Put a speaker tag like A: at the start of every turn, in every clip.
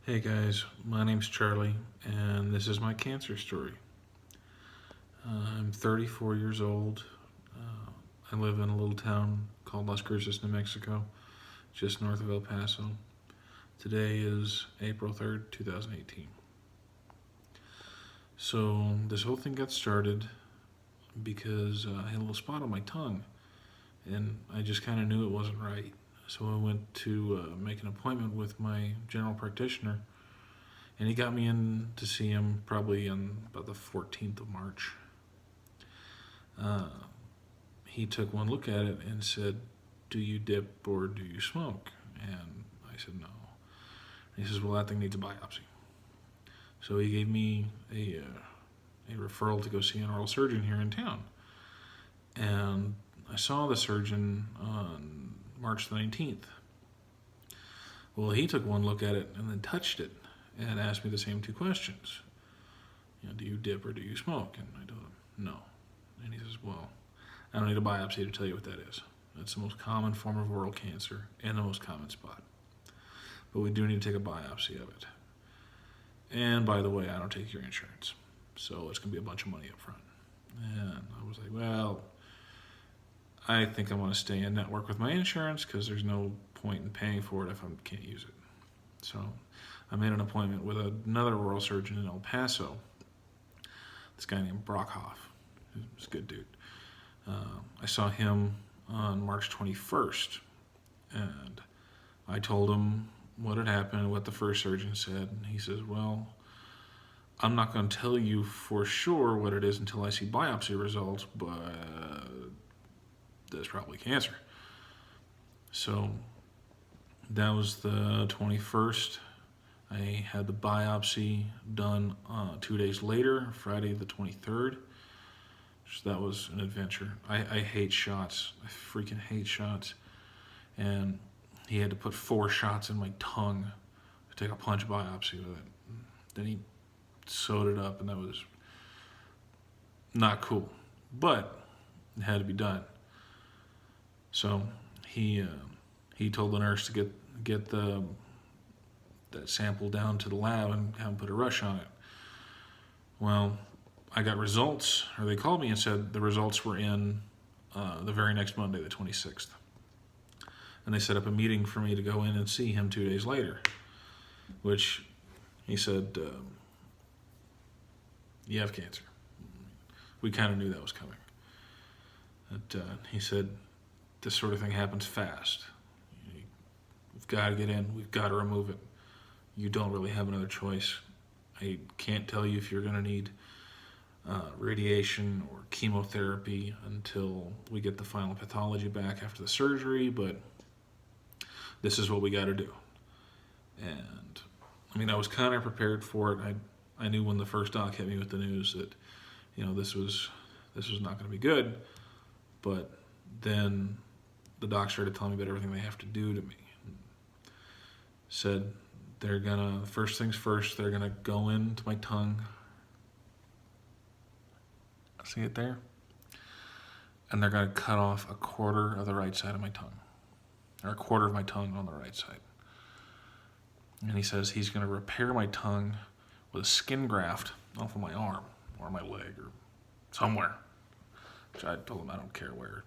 A: Hey guys, my name's Charlie, and this is my cancer story. I'm 34 years old. I live in a little town called Las Cruces, New Mexico, just north of El Paso. Today is April 3rd, 2018. So this whole thing got started because I had a little spot on my tongue, and I just kind of knew it wasn't right. So I went to make an appointment with my general practitioner, and he got me in to see him probably on about the 14th of March. He took one look at it and said, "Do you dip or do you smoke?" And I said, "No." And he says, "Well, that thing needs a biopsy." So he gave me a referral to go see an oral surgeon here in town. And I saw the surgeon on March the 19th. Well, he took one look at it and then touched it and asked me the same two questions. Do you dip or do you smoke? And I told him, no. And he says, "Well, I don't need a biopsy to tell you what that is. That's the most common form of oral cancer and the most common spot. But we do need to take a biopsy of it. And by the way, I don't take your insurance. So it's going to be a bunch of money up front." And I was like, well, I think I want to stay in network with my insurance because there's no point in paying for it if I can't use it. So I made an appointment with another oral surgeon in El Paso, this guy named Brockhoff. He's a good dude. I saw him on March 21st, and I told him what had happened, what the first surgeon said. And he says, "Well, I'm not going to tell you for sure what it is until I see biopsy results, but that's probably cancer." So that was the 21st. I had the biopsy done 2 days later, Friday the 23rd. So that was an adventure. I hate shots. I freaking hate shots. And he had to put 4 shots in my tongue to take a punch biopsy with it. Then he sewed it up, and that was not cool. But it had to be done. So he told the nurse to get that sample down to the lab and have him put a rush on it. Well, I got results, or they called me and said the results were in the very next Monday, the 26th. And they set up a meeting for me to go in and see him 2 days later, which he said, "You have cancer." We kind of knew that was coming. But he said, "This sort of thing happens fast. We've got to get in. We've got to remove it. You don't really have another choice. I can't tell you if you're going to need radiation or chemotherapy until we get the final pathology back after the surgery, but this is what we got to do." And I mean, I was kind of prepared for it. I knew when the first doc hit me with the news that, this was not going to be good. But then the doc started telling me about everything they have to do to me. Said they're gonna, first things first, they're gonna go into my tongue. See it there? And they're gonna cut off a quarter of the right side of my tongue, or a quarter of my tongue on the right side. And he says he's gonna repair my tongue with a skin graft off of my arm or my leg or somewhere. Which I told him I don't care where.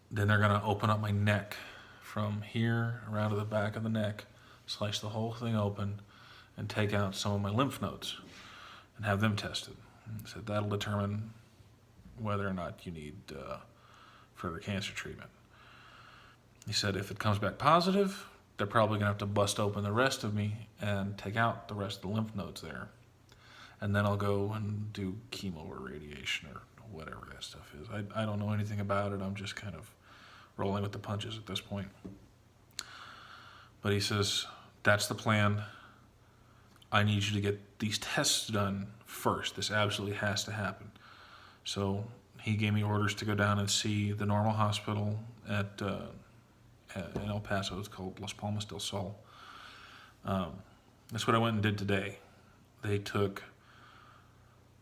A: Then they're gonna open up my neck from here around to the back of the neck, slice the whole thing open, and take out some of my lymph nodes and have them tested. He said that'll determine whether or not you need further cancer treatment. He said if it comes back positive, they're probably gonna have to bust open the rest of me and take out the rest of the lymph nodes there. And then I'll go and do chemo or radiation or whatever that stuff is. I don't know anything about it. I'm just kind of rolling with the punches at this point. But he says, that's the plan. I need you to get these tests done first. This absolutely has to happen. So he gave me orders to go down and see the normal hospital in El Paso. It's called Squamous Cell Carcinoma. That's what I went and did today. They took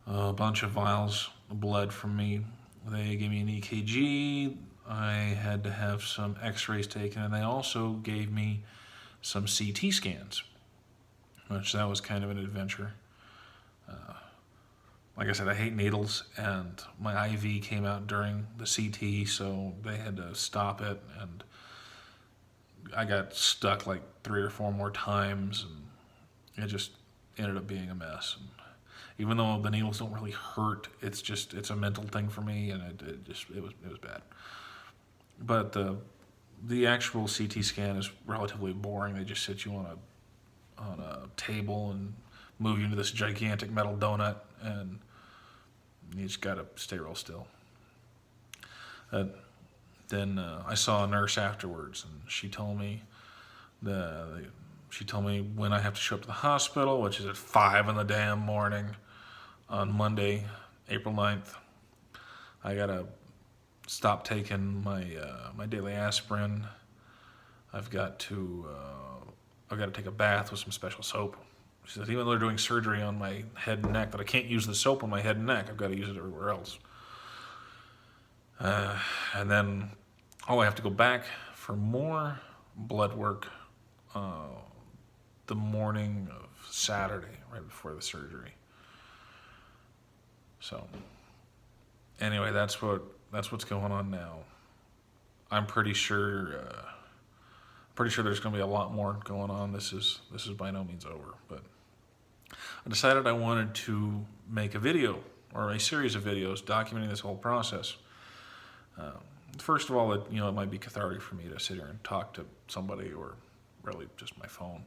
A: a bunch of vials of blood from me. They gave me an EKG. I had to have some x-rays taken, and they also gave me some CT scans, which that was kind of an adventure. Like I said, I hate needles, and my IV came out during the CT, so they had to stop it, and I got stuck like 3 or 4 more times, and it just ended up being a mess. And even though the needles don't really hurt, it's a mental thing for me, and it was bad. But the actual CT scan is relatively boring. They just sit you on a table and move you into this gigantic metal donut, and you just gotta stay real still. Then I saw a nurse afterwards, and she told me when I have to show up to the hospital, which is at 5 in the damn morning on Monday, April 9th. I gotta stop taking my daily aspirin. I've got to take a bath with some special soap. She says, even though they're doing surgery on my head and neck, that I can't use the soap on my head and neck. I've got to use it everywhere else. And then I have to go back for more blood work the morning of Saturday, right before the surgery. So anyway, that's what's going on now. I'm pretty sure there's going to be a lot more going on. This is by no means over, but I decided I wanted to make a video or a series of videos documenting this whole process. First of all, it might be cathartic for me to sit here and talk to somebody, or really just my phone,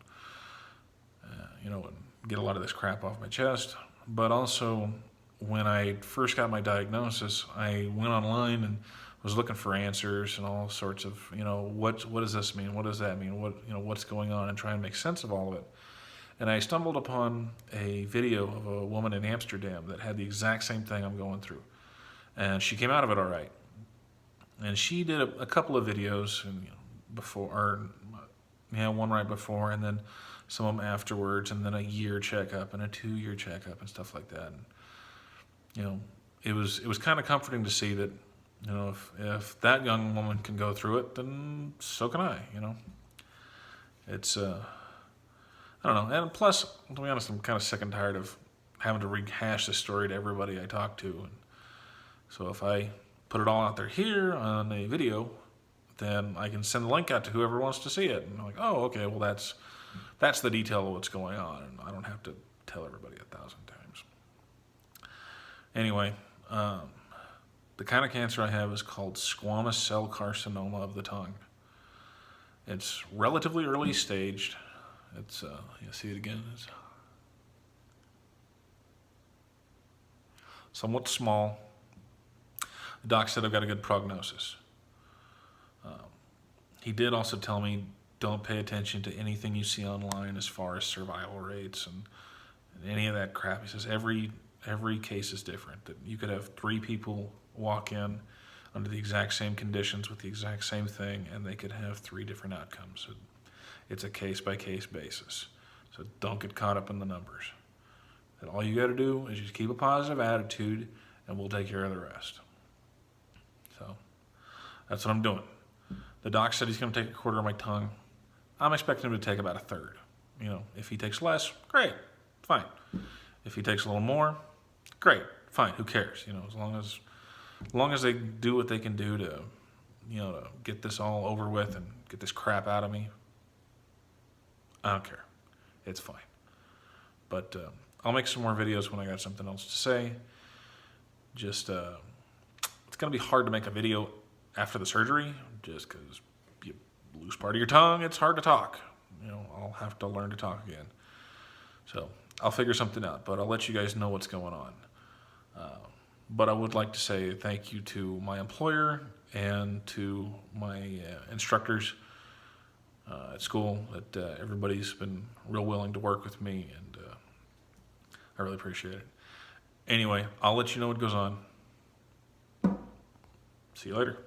A: and get a lot of this crap off my chest. But also, when I first got my diagnosis, I went online and was looking for answers and all sorts of, what does this mean? What does that mean? What's going on, and try and make sense of all of it. And I stumbled upon a video of a woman in Amsterdam that had the exact same thing I'm going through. And she came out of it all right. And she did a couple of videos one right before, and then some of them afterwards, and then a year checkup and a 2-year checkup and stuff like that. And, it was kind of comforting to see that, if that young woman can go through it, then so can I. It's I don't know. And plus, to be honest, I'm kind of sick and tired of having to rehash this story to everybody I talk to. And so if I put it all out there here on a video, then I can send the link out to whoever wants to see it. And I'm like, oh, okay, well, that's the detail of what's going on. And I don't have to tell everybody 1,000 times. Anyway, the kind of cancer I have is called Squamous Cell Carcinoma of the tongue. It's relatively early staged. It's, you see it again? It's somewhat small. The doc said I've got a good prognosis. He did also tell me, don't pay attention to anything you see online as far as survival rates and any of that crap. He says every case is different. That you could have 3 people walk in under the exact same conditions with the exact same thing, and they could have 3 different outcomes. It's a case-by-case basis. So don't get caught up in the numbers. And all you got to do is just keep a positive attitude, and we'll take care of the rest. So that's what I'm doing. The doc said he's going to take 1/4 of my tongue. I'm expecting him to take about 1/3. If he takes less, great, fine. If he takes a little more, great, fine. Who cares? As long as they do what they can do to get this all over with and get this crap out of me, I don't care. It's fine. But I'll make some more videos when I got something else to say. Just, it's going to be hard to make a video after the surgery, just because you lose part of your tongue, it's hard to talk. I'll have to learn to talk again. So I'll figure something out, but I'll let you guys know what's going on. But I would like to say thank you to my employer and to my instructors at school. That everybody's been real willing to work with me, and I really appreciate it. Anyway, I'll let you know what goes on. See you later.